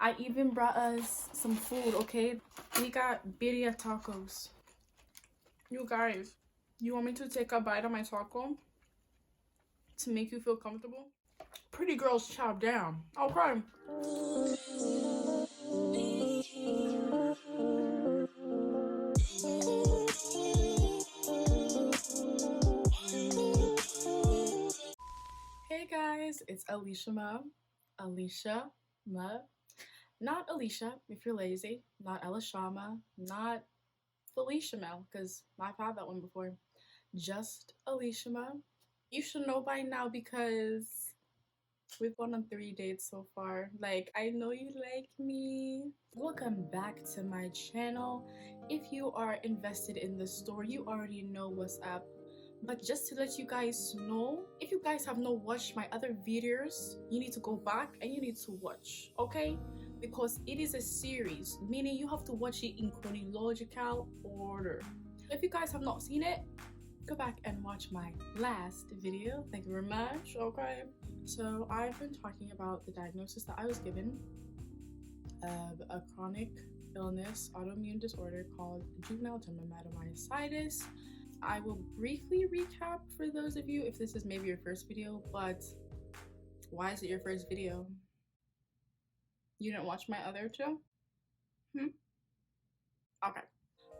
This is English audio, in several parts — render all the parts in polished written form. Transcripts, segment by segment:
I even brought us some food, okay? We got birria tacos. You guys, you want me to take a bite of my taco to make you feel comfortable? Pretty girls chow down. Okay. Hey guys, it's Alicia Ma. Alicia Ma. Not Alicia if you're lazy. Not Elishama. Not Felicia Mel, because I've had that one before. Just Alicia Ma. You should know by now because we've gone on 3 dates so far. Like, I know you like me. Welcome back to my channel. If you are invested in the store, you already know what's up. But just to let you guys know, if you guys have not watched my other videos, you need to go back and you need to watch, okay? Because it is a series, meaning you have to watch it in chronological order. If you guys have not seen it, go back and watch my last video. Thank you very much, okay? So I've been talking about the diagnosis that I was given of a chronic illness, autoimmune disorder called juvenile dermatomyositis. I will briefly recap for those of you if this is maybe your first video, but why is it your first video? You didn't watch my other two? Okay.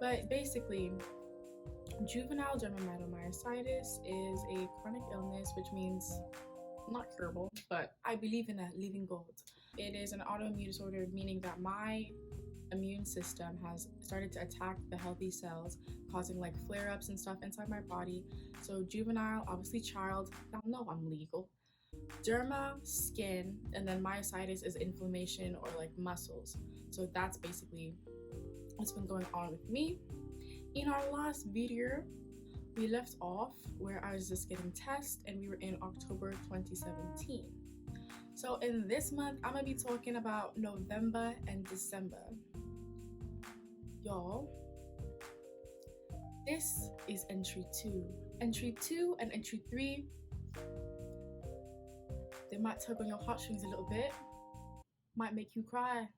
But basically, juvenile dermatomyositis is a chronic illness, which means not curable, but I believe in a living God. It is an autoimmune disorder, meaning that my immune system has started to attack the healthy cells, causing like flare-ups and stuff inside my body. So juvenile, obviously child, y'all know I'm legal. Derma, skin, and then myositis is inflammation or like muscles. So that's basically what's been going on with me. In our last video, we left off where I was just getting tests and we were in October 2017. So in this month, I'm gonna be talking about November and December. Y'all, this is entry 2. Entry 2 and entry 3, they might tug on your heartstrings a little bit, might make you cry.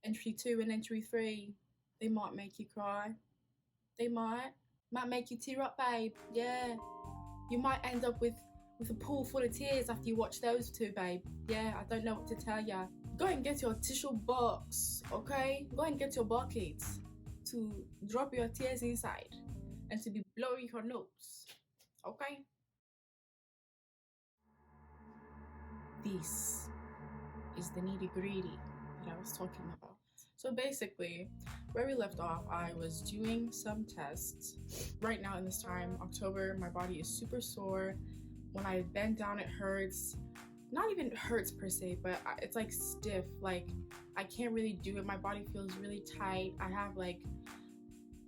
Entry 2 and entry 3, they might make you cry. They might make you tear up, babe. Yeah, you might end up with a pool full of tears after you watch those two, babe. Yeah, I don't know what to tell ya. Go and get your tissue box, okay? Go and get your bucket to drop your tears inside and to be blowing your nose, okay? This is the nitty-gritty that I was talking about. So basically, where we left off, I was doing some tests. Right now in this time, October, my body is super sore. When I bend down, it hurts. Not even hurts per se, but it's like stiff. Like I can't really do it. My body feels really tight. I have like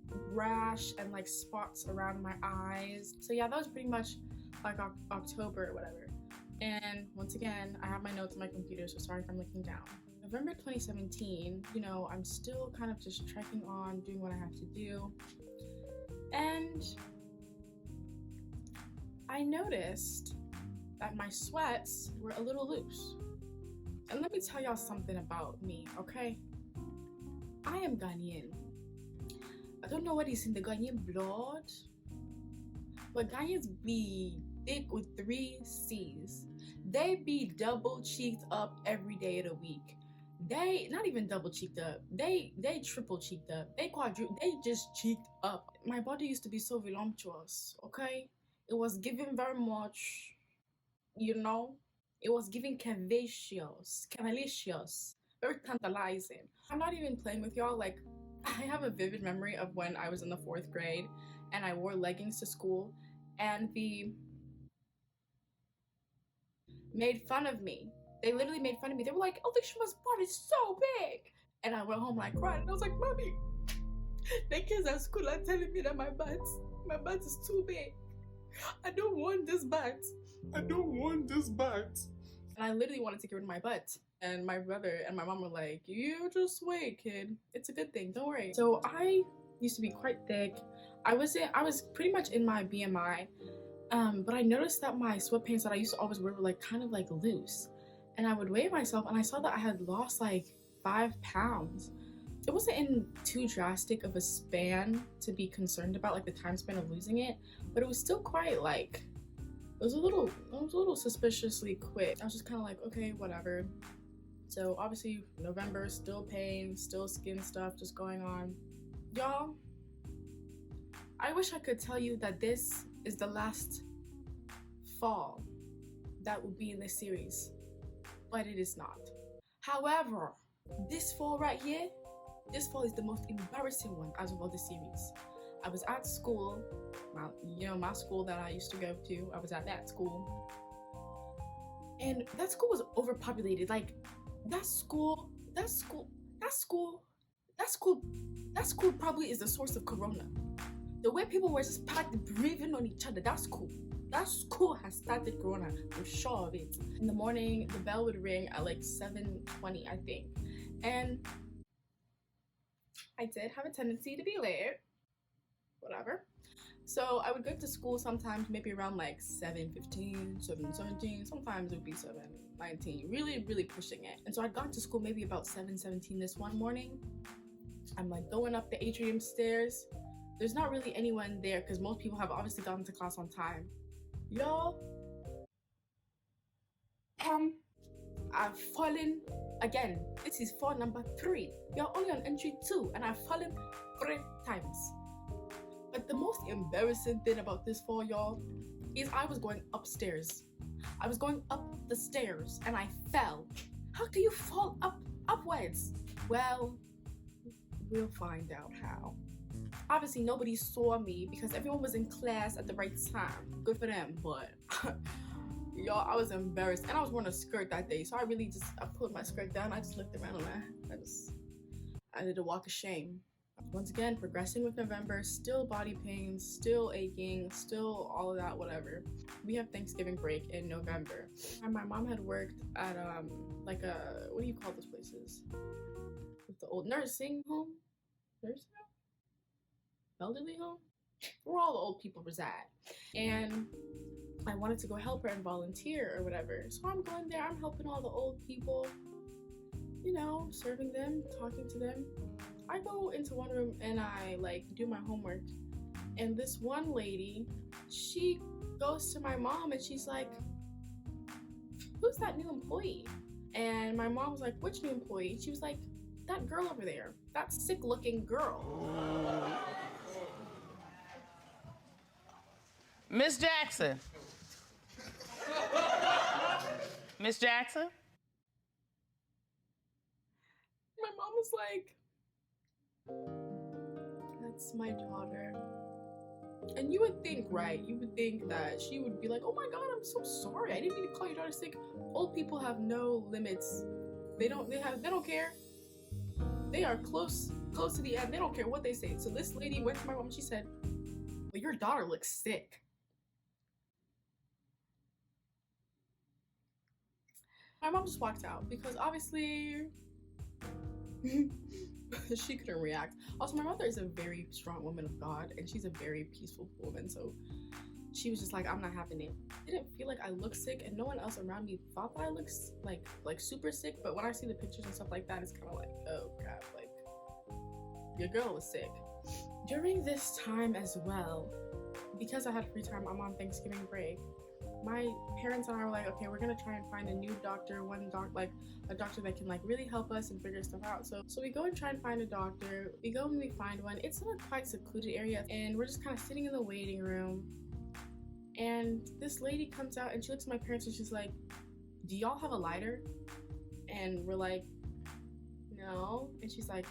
rash and like spots around my eyes. So yeah, that was pretty much like October or whatever. And once again, I have my notes on my computer, so sorry if I'm looking down. November 2017, you know, I'm still kind of just trekking on, doing what I have to do. And I noticed that my sweats were a little loose. And let me tell y'all something about me, okay? I am Ghanaian. I don't know what is in the Ghanaian blood, but Ghanaians be thick with 3 C's. They be double cheeked up every day of the week. They not even double cheeked up. They triple cheeked up. They just cheeked up. My body used to be so voluptuous, okay? It was given very much, you know, it was giving cavalicious, very tantalizing. I'm not even playing with y'all. Like, I have a vivid memory of when I was in the 4th grade and I wore leggings to school and the made fun of me. They literally made fun of me. They were like, Alicia's butt is so big. And I went home like crying and I was like, Mommy, the kids at school are telling me that my butt is too big. I don't want this butt. I don't want this butt. And I literally wanted to get rid of my butt. And my brother and my mom were like, you just wait, kid. It's a good thing, don't worry. So I used to be quite thick. I was pretty much in my BMI. But I noticed that my sweatpants that I used to always wear were like kind of like loose. And I would weigh myself and I saw that I had lost like 5 pounds. It wasn't in too drastic of a span to be concerned about, like the time span of losing it, but it was still quite like, it was a little suspiciously quick. I was just kind of like, okay, whatever. So obviously November, still pain, still skin stuff just going on. Y'all, I wish I could tell you that this is the last fall that will be in this series, but it is not. However, this fall right here, this fall is the most embarrassing one out of all the series. I was at school, my school that I used to go to, I was at that school. And that school was overpopulated. Like, that school probably is the source of corona. The way people were just packed breathing on each other, that's cool. That school has started corona, I'm sure of it. In the morning, the bell would ring at like 7:20, I think. And I did have a tendency to be late, whatever. So I would go to school sometimes maybe around like 7:15, 7:17, sometimes it would be 7:19, really pushing it. And so I'd gone to school maybe about 7:17 this one morning. I'm like going up the atrium stairs. There's not really anyone there because most people have obviously gotten to class on time. Y'all, I've fallen again. This is fall number 3. You're only on entry 2 and I've fallen 3 times. But the most embarrassing thing about this fall, y'all, is I was going upstairs. I was going up the stairs and I fell. How can you fall upwards? Well, we'll find out how. Obviously, nobody saw me because everyone was in class at the right time. Good for them, but y'all, I was embarrassed. And I was wearing a skirt that day, so I put my skirt down. I just looked around and I did a walk of shame. Once again, progressing with November, still body pains, still aching, still all of that, whatever. We have Thanksgiving break in November. And my mom had worked at like a, what do you call those places? With the old nursing home? Nursing home? Elderly home? Where all the old people reside. And I wanted to go help her and volunteer or whatever. So I'm going there, I'm helping all the old people, serving them, talking to them. I go into one room and I like do my homework. And this one lady, she goes to my mom and she's like, who's that new employee? And my mom was like, which new employee? She was like, that girl over there, that sick looking girl. Miss Jackson. Miss Jackson? My mom was like, that's my daughter. And you would think, right? You would think that she would be like, oh my God, I'm so sorry. I didn't mean to call your daughter sick. Old people have no limits. They don't care. They are close to the end. They don't care what they say. So this lady went to my mom and she said, well, your daughter looks sick. My mom just walked out because obviously she couldn't react. Also, my mother is a very strong woman of God and she's a very peaceful woman. So she was just like, I'm not having it. I didn't feel like I looked sick and no one else around me thought that I looked like super sick. But when I see the pictures and stuff like that, it's kind of like, oh crap, like your girl was sick. During this time as well, because I had free time, I'm on Thanksgiving break. My parents and I were like, okay, we're gonna try and find a new doctor, a doctor that can like really help us and figure stuff out. So we go and try and find a doctor. We go and we find one. It's in a quite secluded area and we're just kind of sitting in the waiting room. And this lady comes out and she looks at my parents and she's like, do y'all have a lighter? And we're like, no. And she's like,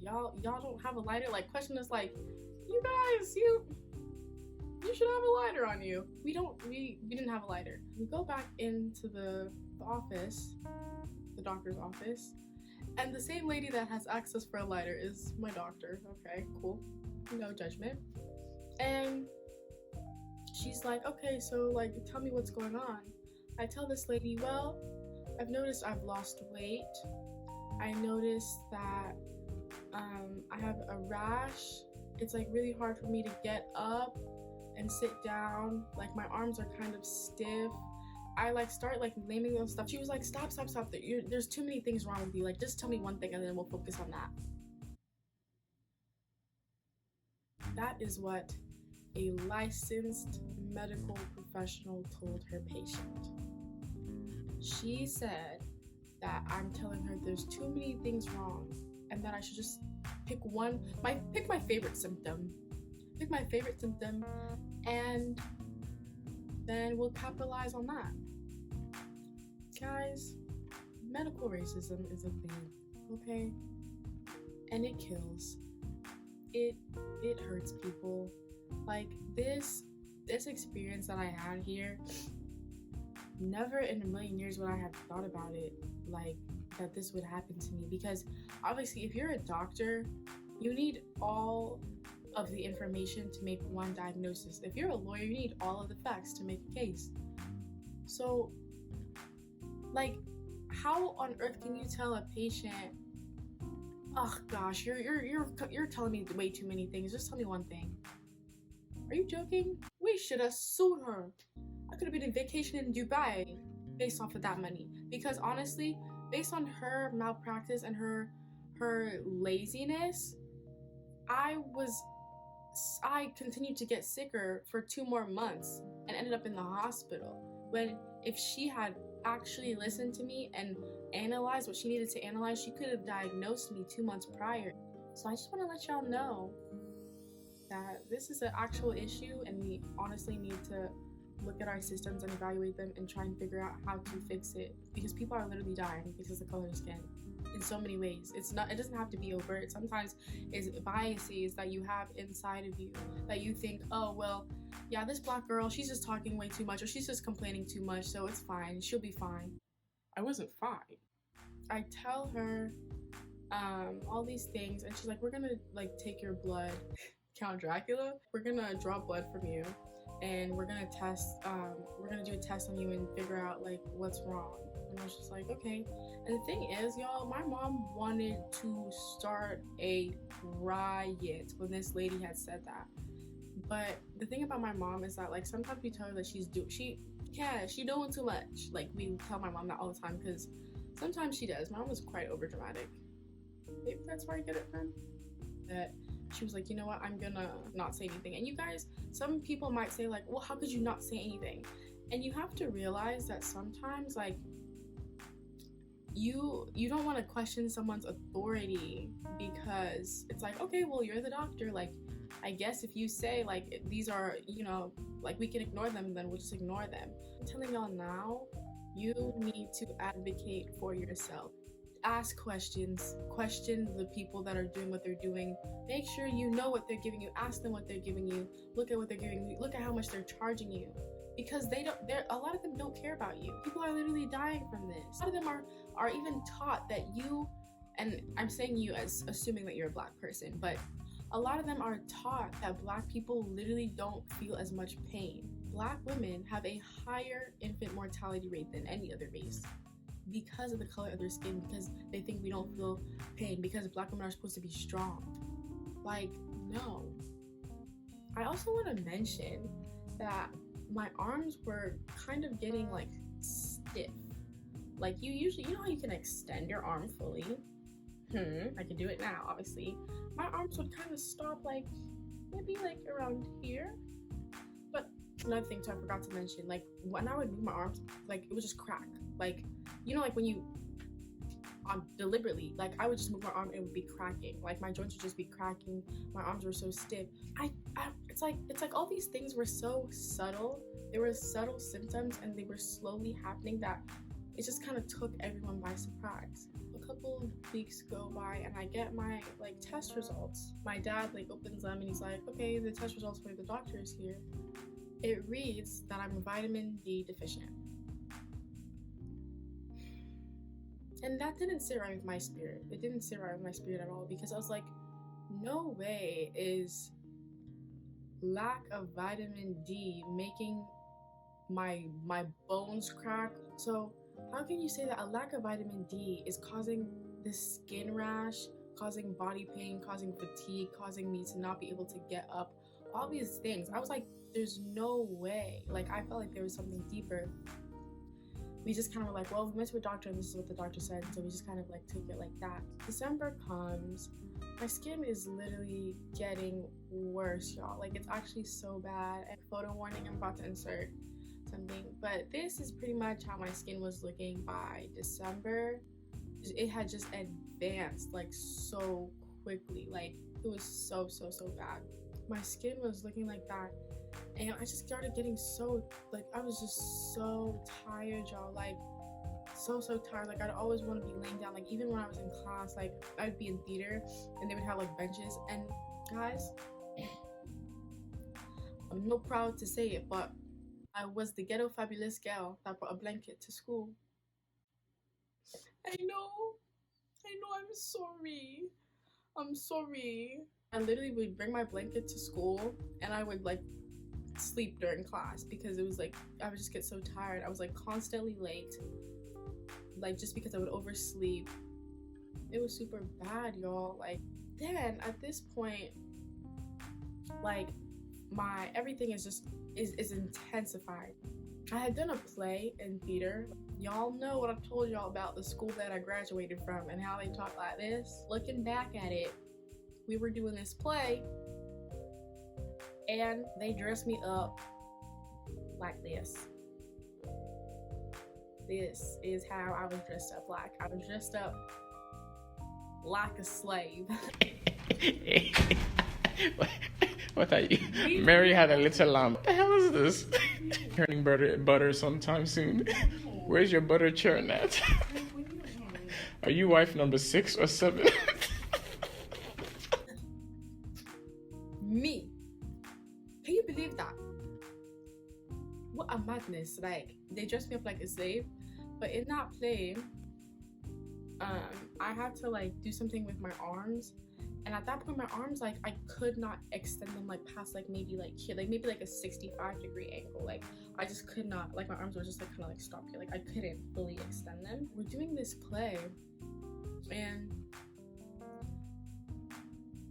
y'all don't have a lighter? Like, question us like, you guys, you should have a lighter on you. We didn't have a lighter. We go back into the office, the doctor's office, and the same lady that has access for a lighter is my doctor. Okay, cool. No judgment. And she's like, okay, so like, tell me what's going on. I tell this lady, well, I've noticed I've lost weight. I noticed that I have a rash. It's like really hard for me to get up and sit down. Like my arms are kind of stiff. I like start like naming those stuff. She was like, stop. There's too many things wrong with you. Like, just tell me one thing and then we'll focus on that. That is what a licensed medical professional told her patient. She said that I'm telling her there's too many things wrong and that I should just pick my favorite symptom. Pick my favorite symptom and then we'll capitalize on that. Guys, medical racism is a thing, okay? And it kills. It hurts people. Like this experience that I had here, never in a million years would I have thought about it, like that this would happen to me. Because obviously if you're a doctor, you need all of the information to make one diagnosis. If you're a lawyer, you need all of the facts to make a case. So like, how on earth can you tell a patient, oh gosh, you're telling me way too many things, just tell me one thing? Are you joking? We should have sued her. I could have been on vacation in Dubai based off of that money. Because honestly, based on her malpractice and her laziness, I continued to get sicker for 2 more months and ended up in the hospital. When if she had actually listened to me and analyzed what she needed to analyze, she could have diagnosed me 2 months prior. So I just want to let y'all know that this is an actual issue and we honestly need to look at our systems and evaluate them and try and figure out how to fix it, because people are literally dying because of the color of skin in so many ways. It doesn't have to be overt. Sometimes it's biases that you have inside of you that you think, oh well, yeah, this black girl, she's just talking way too much or she's just complaining too much, so it's fine, she'll be fine. I wasn't fine. I tell her all these things and she's like, we're gonna like take your blood, Count Dracula, we're gonna draw blood from you and we're gonna do a test on you and figure out like what's wrong. And I was just like, okay. And the thing is, y'all, my mom wanted to start a riot when this lady had said that. But the thing about my mom is that like sometimes we tell her that she doing too much. Like we tell my mom that all the time because sometimes she does. My mom is quite overdramatic. Maybe that's where I get it from. That she was like, you know what, I'm gonna not say anything. And you guys, some people might say like, well, how could you not say anything? And you have to realize that sometimes like you don't want to question someone's authority because it's like, okay, well, you're the doctor, like I guess if you say like these are, you know, like we can ignore them, then we'll just ignore them. I'm telling y'all now, you need to advocate for yourself. Ask questions, question the people that are doing what they're doing. Make sure you know what they're giving you. Ask them what they're giving you. Look at what they're giving you. Look at how much they're charging you. Because a lot of them don't care about you. People are literally dying from this. A lot of them are even taught that you, and I'm saying you as assuming that you're a black person, but a lot of them are taught that black people literally don't feel as much pain. Black women have a higher infant mortality rate than any other race because of the color of their skin, because they think we don't feel pain, because black women are supposed to be strong. Like, no. I also want to mention that my arms were kind of getting like stiff. Like you know how you can extend your arm fully? I can do it now, obviously. My arms would kind of stop like maybe like around here. But another thing too I forgot to mention, like when I would move my arms, like it would just crack. Like, you know, like when you deliberately, like I would just move my arm and it would be cracking. Like my joints would just be cracking. My arms were so stiff. It's like all these things were so subtle. There were subtle symptoms and they were slowly happening that it just kind of took everyone by surprise. A couple of weeks go by and I get my like test results. My dad like opens them and he's like, okay, the test results for the doctor is here. It reads that I'm vitamin D deficient. And that didn't sit right with my spirit. It didn't sit right with my spirit at all, because I was like, no way is lack of vitamin D making my bones crack. So how can you say that a lack of vitamin D is causing this skin rash, causing body pain, causing fatigue, causing me to not be able to get up, all these things? I was like, there's no way. Like I felt like there was something deeper. we just kind of were like, well, we went to a doctor and this is what the doctor said, so we just kind of like took it like that. December comes, my skin is literally getting worse, y'all. Like, it's actually so bad. And photo warning, I'm about to insert something, but this is pretty much how my skin was looking by December. It had just advanced like so quickly. Like, it was so bad. My skin was looking like that, and I just started getting so, like, I was just so tired, y'all. Like, so tired. Like, I'd always want to be laying down. Like, even when I was in class, like, I'd be in theater and they would have like benches. And guys, I'm not proud to say it, but I was the ghetto fabulous girl that brought a blanket to school. I know, I'm sorry. I literally would bring my blanket to school and I would like sleep during class because it was like, I would just get so tired. I was like constantly late, like just because I would oversleep. It was super bad, y'all. Like, then at this point, like, my everything is just is intensified. I had done a play in theater. Y'all know what I told y'all about the school that I graduated from and how they talk like this. Looking back at it, we were doing this play and they dressed me up like this. This is how I was dressed up like. I was dressed up like a slave. What thought you? Mary had a little lamb. What the hell is this? Turning butter sometime soon. Where's your butter churn at? Are you wife number 6 or 7? Me. Can you believe that? What a madness. Like, they dressed me up like a slave, but in that play, I had to like do something with my arms, and at that point my arms, like, I could not extend them like past like maybe like here, like maybe like a 65-degree angle. Like, I just could not, like, my arms were just like kind of like stopped here. Like, I couldn't fully extend them. We're doing this play and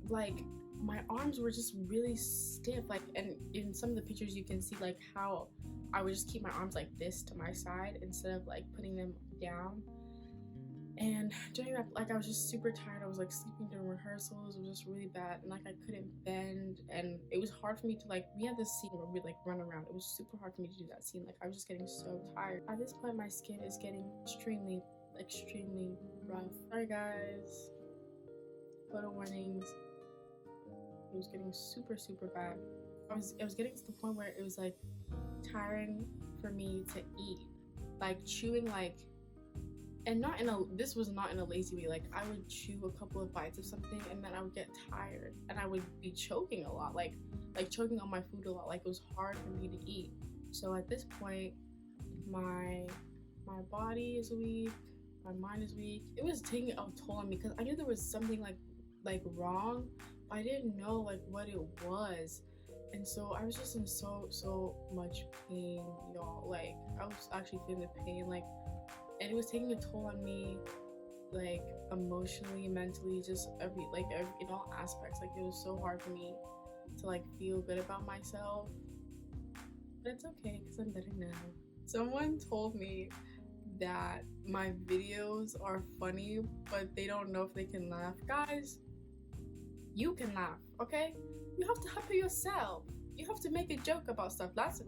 like my arms were just really stiff, like, and in some of the pictures you can see like how I would just keep my arms like this to my side instead of like putting them down. And during that, like, I was just super tired. I was like sleeping during rehearsals. It was just really bad, and like I couldn't bend, and it was hard for me to like, we had this scene where we like run around. It was super hard for me to do that scene. Like, I was just getting so tired. At this point my skin is getting extremely rough. Sorry guys, photo warnings. It was getting super bad. It was getting to the point where it was like tiring for me to eat, like chewing, like, and not in a, this was not in a lazy way. Like, I would chew a couple of bites of something and then I would get tired and I would be choking a lot, like choking on my food a lot. Like, it was hard for me to eat. So at this point, my body is weak, my mind is weak. It was taking a toll on me because I knew there was something like wrong. I didn't know like what it was, and so I was just in so much pain, y'all. Like, I was actually feeling the pain, like, and it was taking a toll on me, like emotionally, mentally, just every in all aspects. Like, it was so hard for me to like feel good about myself, but it's okay because I'm better now. Someone told me that my videos are funny, but they don't know if they can laugh. Guys, you can laugh, okay? You have to happy yourself. You have to make a joke about stuff. That's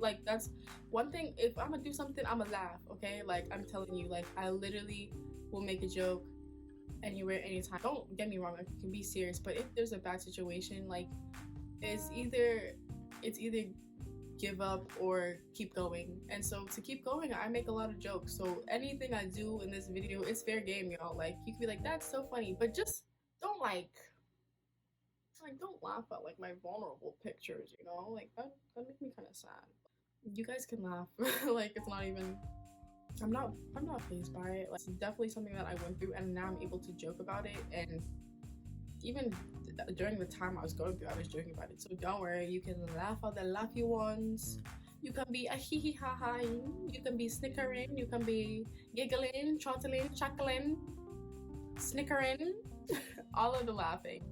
one thing. If I'm gonna do something, I'm gonna laugh, okay? Like, I'm telling you, like, I literally will make a joke anywhere, anytime. Don't get me wrong, like, it can be serious, but if there's a bad situation, like, it's either give up or keep going. And so to keep going, I make a lot of jokes. So anything I do in this video, it's fair game, y'all. Like, you can be like, that's so funny, but just don't don't laugh at like my vulnerable pictures, you know? Like, that makes me kind of sad. You guys can laugh. Like, it's not even, I'm not fazed by it. Like, it's definitely something that I went through, and now I'm able to joke about it. And even during the time I was going through, I was joking about it. So don't worry, you can laugh at the laughy ones. You can be a hee hee ha ha. You can be snickering. You can be giggling, trottling, chuckling, snickering. All of the laughing.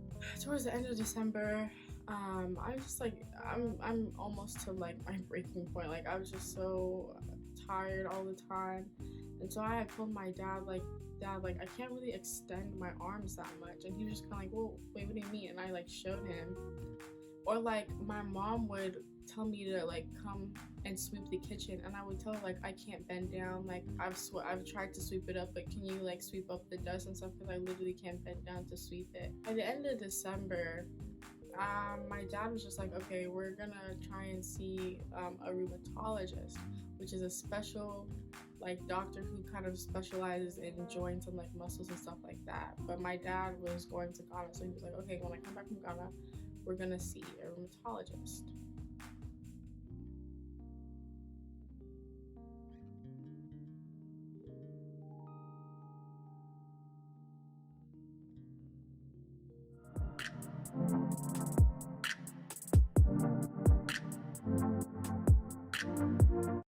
Towards the end of December, I'm just like, I'm almost to like my breaking point. Like, I was just so tired all the time. And so I had told my dad, like, Dad, like, I can't really extend my arms that much. And he was just kind of like, well, wait, what do you mean? And I, like, showed him. Or, like, my mom would tell me to, like, come and sweep the kitchen. And I would tell her, like, I can't bend down. Like, I've tried to sweep it up, but can you, like, sweep up the dust and stuff? Because I literally can't bend down to sweep it. By the end of December, my dad was just like, okay, we're gonna try and see a rheumatologist, which is a special like doctor who kind of specializes in joints and like muscles and stuff like that. But my dad was going to Ghana, so he was like, okay, when I come back from Ghana, we're gonna see a rheumatologist.